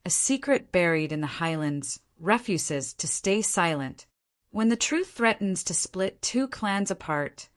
A secret buried in the Highlands refuses to stay silent. When the truth threatens to split two clans apart,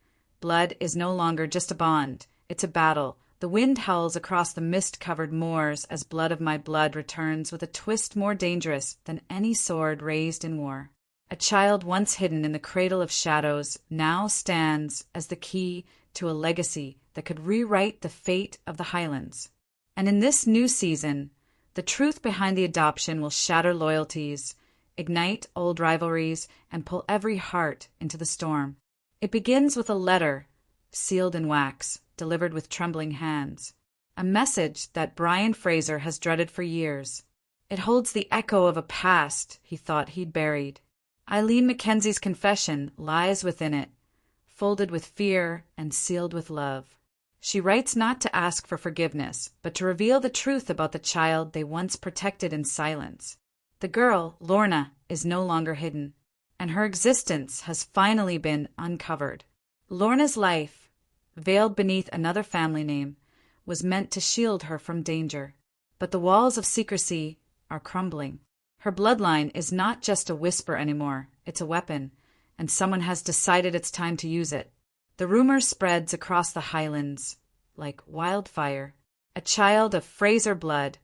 blood is no longer just a bond, it's a battle. The wind howls across the mist-covered moors as blood of my blood returns with a twist more dangerous than any sword raised in war. A child once hidden in the cradle of shadows now stands as the key to a legacy that could rewrite the fate of the Highlands. And in this new season, the truth behind the adoption will shatter loyalties, ignite old rivalries, and pull every heart into the storm. It begins with a letter, sealed in wax, delivered with trembling hands. A message that Brian Fraser has dreaded for years. It holds the echo of a past he thought he'd buried. Eileen Mackenzie's confession lies within it, folded with fear and sealed with love. She writes not to ask for forgiveness, but to reveal the truth about the child they once protected in silence. The girl, Lorna, is no longer hidden, and her existence has finally been uncovered. Lorna's life, veiled beneath another family name, was meant to shield her from danger. But the walls of secrecy are crumbling. Her bloodline is not just a whisper anymore, it's a weapon, and someone has decided it's time to use it. The rumor spreads across the Highlands like wildfire. A child of Fraser blood,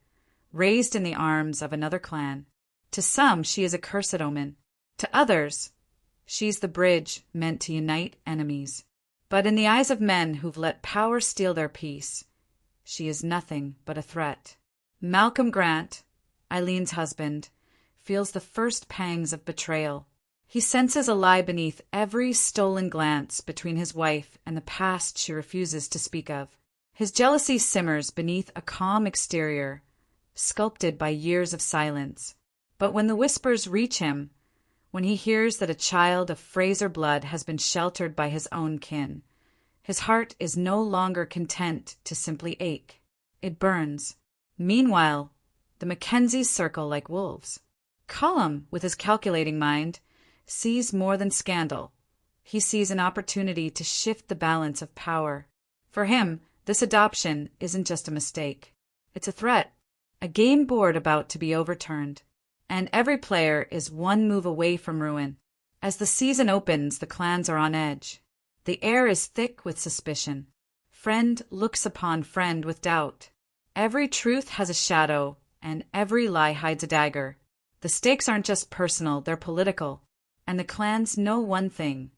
raised in the arms of another clan. To some, she is a cursed omen. To others, she's the bridge meant to unite enemies. But in the eyes of men who've let power steal their peace, she is nothing but a threat. Malcolm Grant, Eileen's husband, feels the first pangs of betrayal. He senses a lie beneath every stolen glance between his wife and the past she refuses to speak of. His jealousy simmers beneath a calm exterior, sculpted by years of silence. But when the whispers reach him, when he hears that a child of Fraser blood has been sheltered by his own kin, his heart is no longer content to simply ache. It burns. Meanwhile, the Mackenzies circle like wolves. Cullum, with his calculating mind, sees more than scandal. He sees an opportunity to shift the balance of power. For him, this adoption isn't just a mistake. It's a threat, a game board about to be overturned. And every player is one move away from ruin. As the season opens, the clans are on edge. The air is thick with suspicion. Friend looks upon friend with doubt. Every truth has a shadow, and every lie hides a dagger. The stakes aren't just personal, they're political. And the clans know one thing.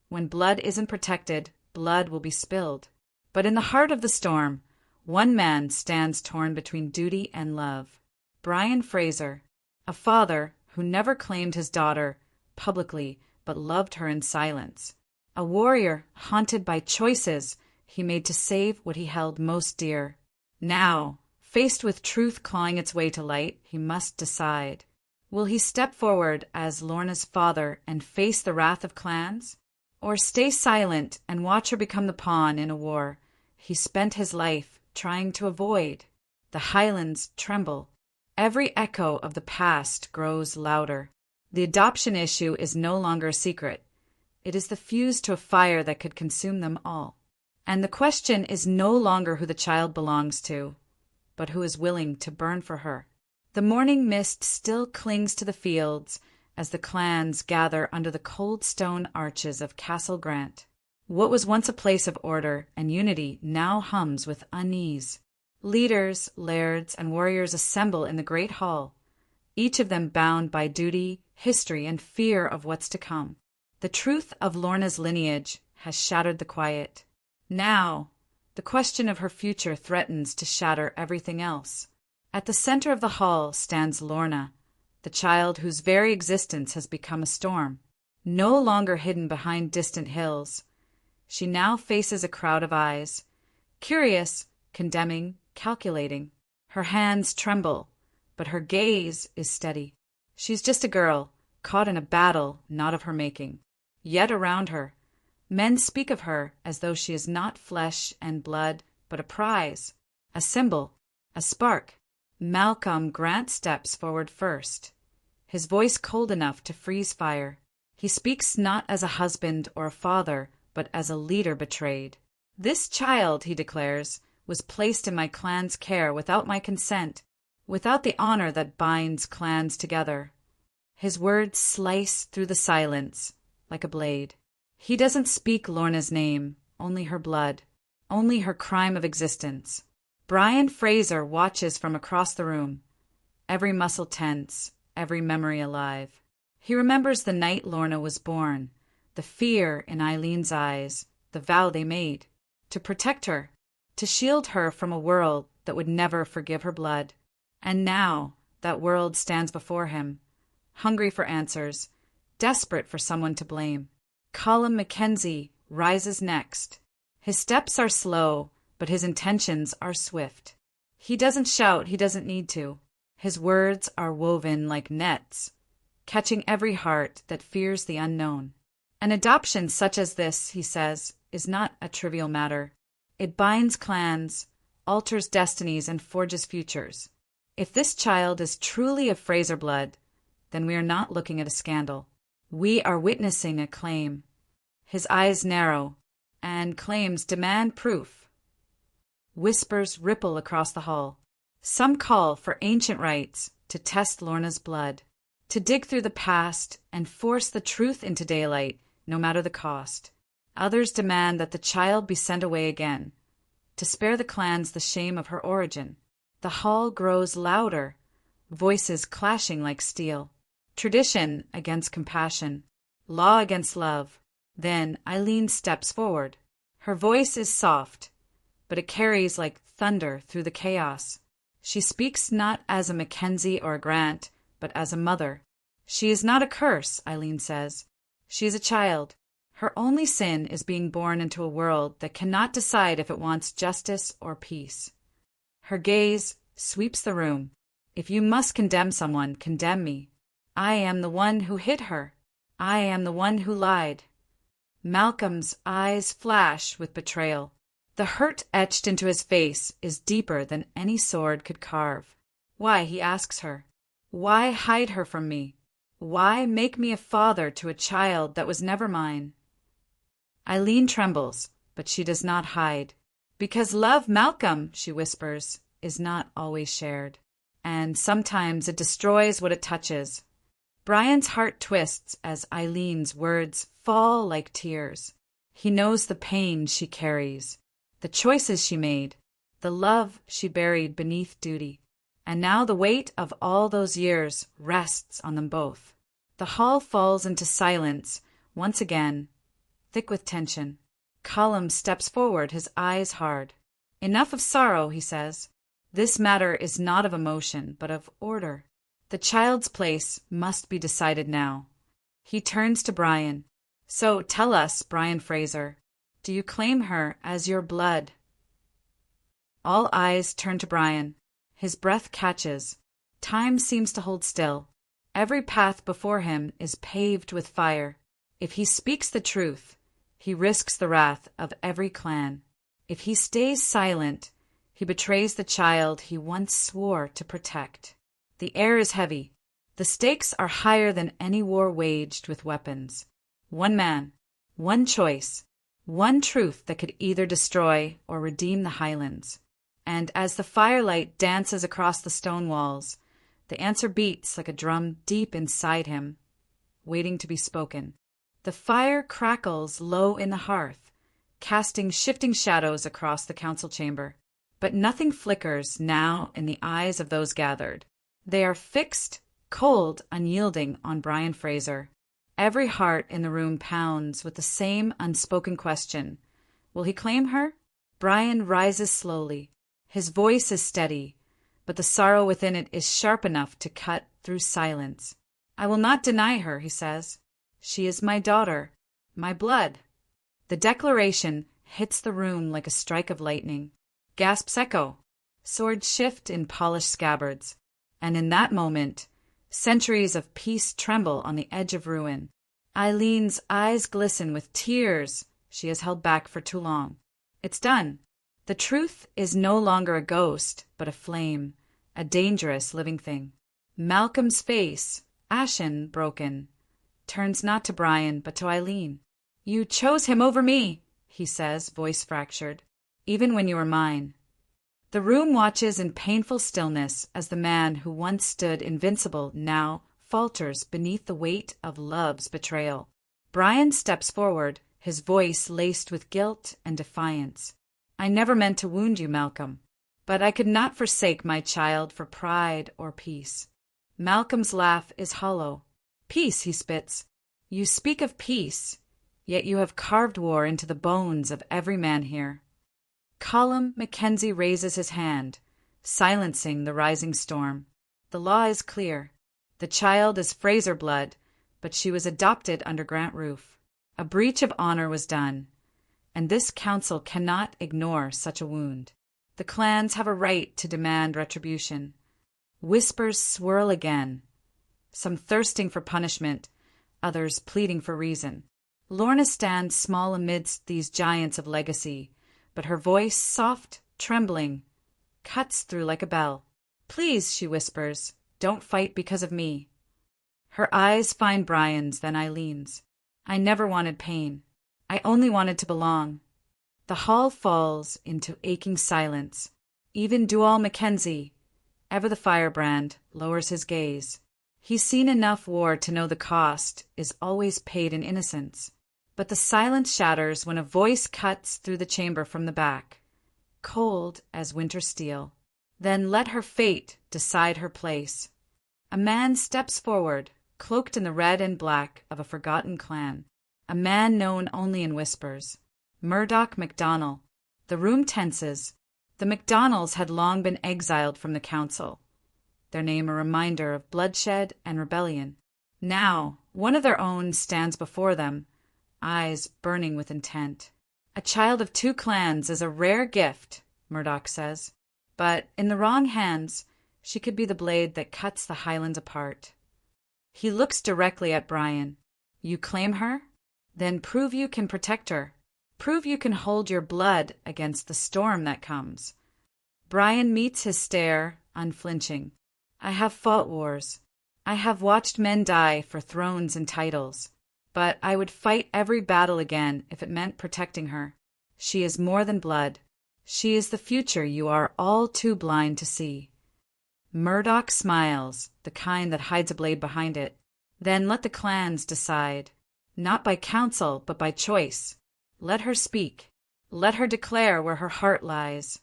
When blood isn't protected, blood will be spilled. But in the heart of the storm, one man stands torn between duty and love. Brian Fraser, a father who never claimed his daughter publicly but loved her in silence. A warrior haunted by choices he made to save what he held most dear. Now, faced with truth clawing its way to light, he must decide. Will he step forward as Lorna's father and face the wrath of clans? Or stay silent and watch her become the pawn in a war he spent his life trying to avoid? The Highlands tremble. Every echo of the past grows louder. The adoption issue is no longer a secret. It is the fuse to a fire that could consume them all. And the question is no longer who the child belongs to, but who is willing to burn for her. The morning mist still clings to the fields as the clans gather under the cold stone arches of Castle Grant. What was once a place of order and unity now hums with unease. Leaders, lairds, and warriors assemble in the great hall, each of them bound by duty, history, and fear of what's to come. The truth of Lorna's lineage has shattered the quiet. Now, the question of her future threatens to shatter everything else. At the center of the hall stands Lorna, the child whose very existence has become a storm. No longer hidden behind distant hills, she now faces a crowd of eyes, curious, condemning, calculating. Her hands tremble, but her gaze is steady. She's just a girl, caught in a battle not of her making. Yet around her, men speak of her as though she is not flesh and blood, but a prize, a symbol, a spark. Malcolm Grant steps forward first, his voice cold enough to freeze fire. He speaks not as a husband or a father, but as a leader betrayed. This child, he declares, was placed in my clan's care without my consent. without the honor that binds clans together. His words slice through the silence like a blade. He doesn't speak Lorna's name, only her blood, only her crime of existence. Brian Fraser watches from across the room, every muscle tense, every memory alive. He remembers the night Lorna was born, the fear in Eileen's eyes, the vow they made, to protect her, to shield her from a world that would never forgive her blood. And now that world stands before him, hungry for answers, desperate for someone to blame. Colum Mackenzie rises next. His steps are slow, but his intentions are swift. He doesn't shout, he doesn't need to. His words are woven like nets, catching every heart that fears the unknown. An adoption such as this, he says, is not a trivial matter. It binds clans, alters destinies, and forges futures. If this child is truly of Fraser blood, then we are not looking at a scandal. We are witnessing a claim. His eyes narrow, and claims demand proof. Whispers ripple across the hall. Some call for ancient rites to test Lorna's blood, to dig through the past and force the truth into daylight, no matter the cost. Others demand that the child be sent away again, to spare the clans the shame of her origin. The hall grows louder, voices clashing like steel. Tradition against compassion, law against love. Then Eileen steps forward. Her voice is soft, but it carries like thunder through the chaos. She speaks not as a Mackenzie or a Grant, but as a mother. She is not a curse, Eileen says. She is a child. Her only sin is being born into a world that cannot decide if it wants justice or peace. Her gaze sweeps the room. If you must condemn someone, condemn me. I am the one who hid her. I am the one who lied. Malcolm's eyes flash with betrayal. The hurt etched into his face is deeper than any sword could carve. Why, he asks her. Why hide her from me? Why make me a father to a child that was never mine? Eileen trembles, but she does not hide. Because love, Malcolm, she whispers, is not always shared. And sometimes it destroys what it touches. Brian's heart twists as Eileen's words fall like tears. He knows the pain she carries, the choices she made, the love she buried beneath duty. And now the weight of all those years rests on them both. The hall falls into silence once again, thick with tension. Colum steps forward, his eyes hard. Enough of sorrow, he says. This matter is not of emotion, but of order. The child's place must be decided now. He turns to Brian. So tell us, Brian Fraser, do you claim her as your blood? All eyes turn to Brian. His breath catches. Time seems to hold still. Every path before him is paved with fire. If he speaks the truth, he risks the wrath of every clan. If he stays silent, he betrays the child he once swore to protect. The air is heavy. The stakes are higher than any war waged with weapons. One man, one choice, one truth that could either destroy or redeem the Highlands. And as the firelight dances across the stone walls, the answer beats like a drum deep inside him, waiting to be spoken. The fire crackles low in the hearth, casting shifting shadows across the council chamber. But nothing flickers now in the eyes of those gathered. They are fixed, cold, unyielding on Brian Fraser. Every heart in the room pounds with the same unspoken question. Will he claim her? Brian rises slowly. His voice is steady, but the sorrow within it is sharp enough to cut through silence. I will not deny her, he says. She is my daughter, my blood. The declaration hits the room like a strike of lightning. Gasps echo. Swords shift in polished scabbards. And in that moment, centuries of peace tremble on the edge of ruin. Eileen's eyes glisten with tears she has held back for too long. It's done. The truth is no longer a ghost, but a flame, a dangerous living thing. Malcolm's face, ashen, broken, turns not to Brian, but to Eileen. You chose him over me, he says, voice fractured. Even when you were mine. The room watches in painful stillness as the man who once stood invincible now falters beneath the weight of love's betrayal. Brian steps forward, his voice laced with guilt and defiance. I never meant to wound you, Malcolm, but I could not forsake my child for pride or peace. Malcolm's laugh is hollow. Peace, he spits. You speak of peace, yet you have carved war into the bones of every man here. Colum Mackenzie raises his hand, silencing the rising storm. The law is clear. The child is Fraser blood, but she was adopted under Grant roof. A breach of honor was done, and this council cannot ignore such a wound. The clans have a right to demand retribution. Whispers swirl again, some thirsting for punishment, others pleading for reason. Lorna stands small amidst these giants of legacy, but her voice, soft, trembling, cuts through like a bell. Please, she whispers, don't fight because of me. Her eyes find Brian's, then Eileen's. I never wanted pain. I only wanted to belong. The hall falls into aching silence. Even Dual Mackenzie, ever the firebrand, lowers his gaze. He's seen enough war to know the cost is always paid in innocence. But the silence shatters when a voice cuts through the chamber from the back, cold as winter steel. Then let her fate decide her place. A man steps forward, cloaked in the red and black of a forgotten clan. A man known only in whispers. Murdoch MacDonald. The room tenses. The MacDonalds had long been exiled from the council, their name a reminder of bloodshed and rebellion. Now, one of their own stands before them, eyes burning with intent. A child of two clans is a rare gift, Murdoch says, but in the wrong hands, she could be the blade that cuts the Highlands apart. He looks directly at Brian. You claim her? Then prove you can protect her. Prove you can hold your blood against the storm that comes. Brian meets his stare, unflinching. I have fought wars. I have watched men die for thrones and titles. But I would fight every battle again if it meant protecting her. She is more than blood. She is the future you are all too blind to see. Murdoch smiles, the kind that hides a blade behind it. Then let the clans decide. Not by counsel, but by choice. Let her speak. Let her declare where her heart lies.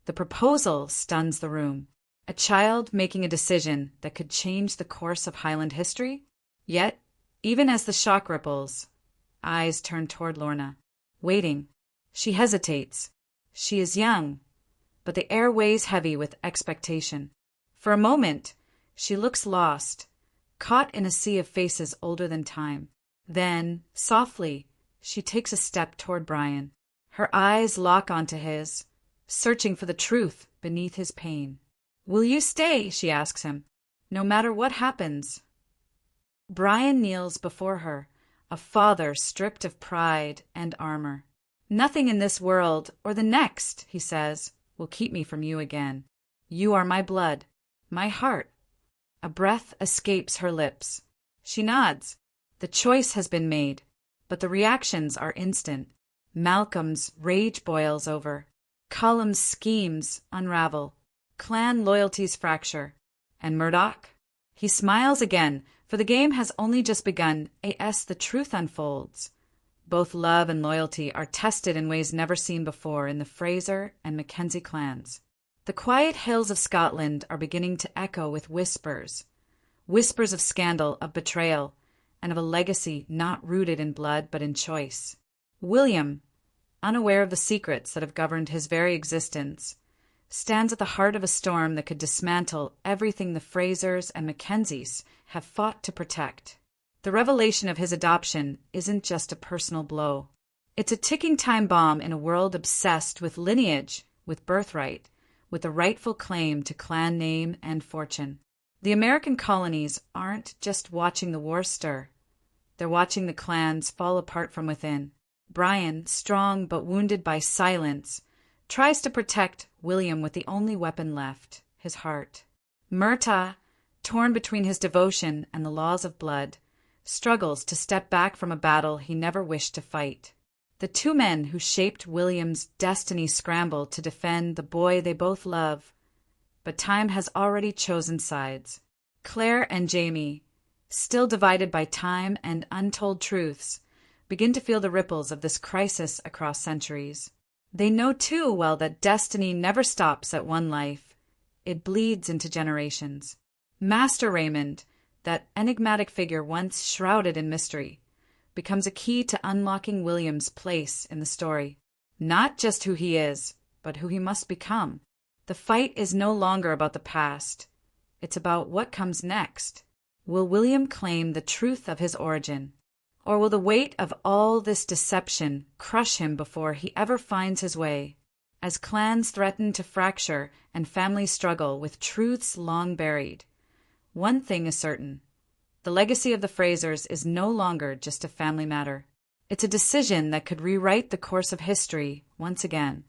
The proposal stuns the room. A child making a decision that could change the course of Highland history? Yet, even as the shock ripples, eyes turn toward Lorna. Waiting. She hesitates. She is young, but the air weighs heavy with expectation. For a moment, she looks lost, caught in a sea of faces older than time. Then, softly, she takes a step toward Brian. Her eyes lock onto his, searching for the truth beneath his pain. Will you stay, she asks him, no matter what happens? Brian kneels before her, a father stripped of pride and armor. Nothing in this world or the next, he says, will keep me from you again. You are my blood, my heart. A breath escapes her lips. She nods. The choice has been made, but the reactions are instant. Malcolm's rage boils over. Colum's schemes unravel. Clan loyalties fracture. And Murdoch? He smiles again, for the game has only just begun, as the truth unfolds. Both love and loyalty are tested in ways never seen before in the Fraser and Mackenzie clans. The quiet hills of Scotland are beginning to echo with whispers. Whispers of scandal, of betrayal, and of a legacy not rooted in blood but in choice. William, unaware of the secrets that have governed his very existence, stands at the heart of a storm that could dismantle everything the Frasers and Mackenzies have fought to protect. The revelation of his adoption isn't just a personal blow. It's a ticking time bomb in a world obsessed with lineage, with birthright, with the rightful claim to clan name and fortune. The American colonies aren't just watching the war stir. They're watching the clans fall apart from within. Brian, strong but wounded by silence, tries to protect William with the only weapon left, his heart. Murtagh, torn between his devotion and the laws of blood, struggles to step back from a battle he never wished to fight. The two men who shaped William's destiny scramble to defend the boy they both love, but time has already chosen sides. Claire and Jamie, still divided by time and untold truths, begin to feel the ripples of this crisis across centuries. They know too well that destiny never stops at one life. It bleeds into generations. Master Raymond, that enigmatic figure once shrouded in mystery, becomes a key to unlocking William's place in the story. Not just who he is, but who he must become. The fight is no longer about the past. It's about what comes next. Will William claim the truth of his origin? Or will the weight of all this deception crush him before he ever finds his way? As clans threaten to fracture and families struggle with truths long buried, one thing is certain. The legacy of the Frasers is no longer just a family matter. It's a decision that could rewrite the course of history once again.